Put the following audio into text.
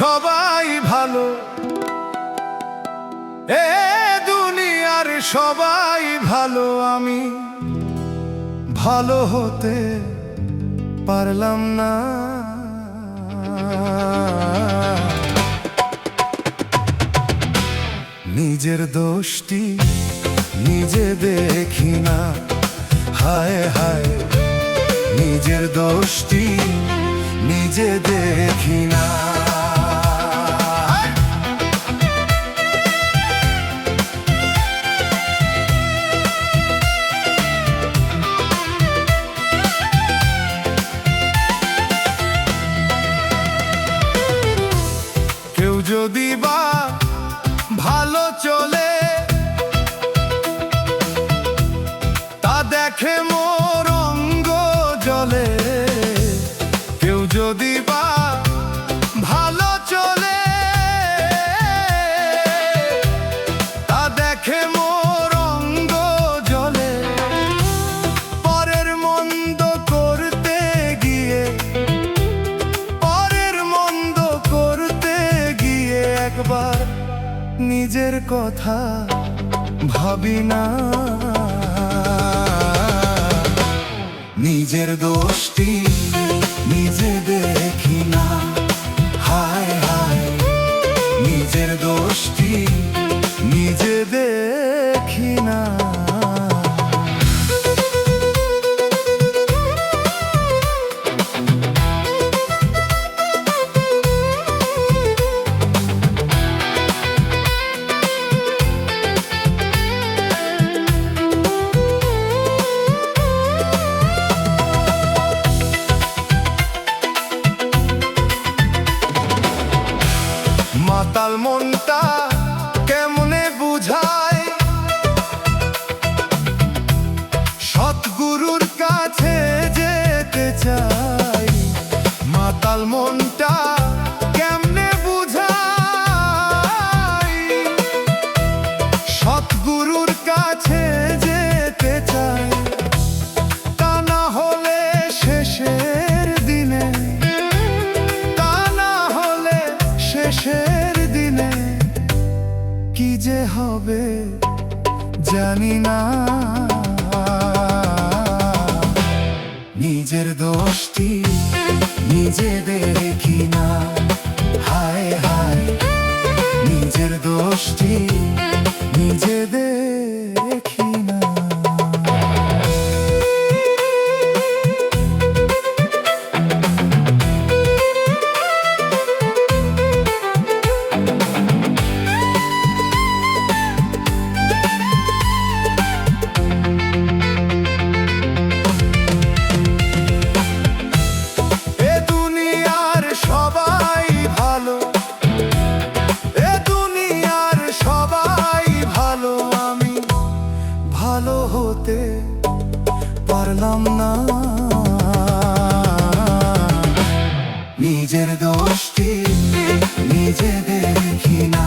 সবাই ভালো, এ দুনিয়ার সবাই ভালো, আমি ভালো হতে পারলাম না। নিজের দোষটি নিজে দেখি না, হায় হায় নিজের দোষটি নিজে দেখি না। কেউ যদি বা ভালো চলে, তা দেখে মোর অঙ্গ জ্বলে। কেউ যদি বা ভালো চলে, তা দেখে মোর অঙ্গ জ্বলে। পরের মন্দ করতে গিয়ে, পরের মন্দ করতে গিয়ে একবার নিজের কথা ভাবি না। নিজের দোষটি নিজে দেখি না, হায় হায় নিজের দোষটি নিজে দেখি না। মাতাল মনটা কেমনে বুঝায়, সৎগুরুর কাছে যেতে চাই। মাতাল মনটা কেমনে বুঝায়, সৎগুরুর কাছে যেতে চাই। তা না হলে শেষের দিনে, তা না হলে শেষের দিনে কি যে হবে জানি না। নিজের দোষটি নিজে দেখি না, হায় হায় নিজের দোষটি নিজে দেখি না। ভালো হতে পারলাম না। নিজের দোষটি নিজে দেখি না।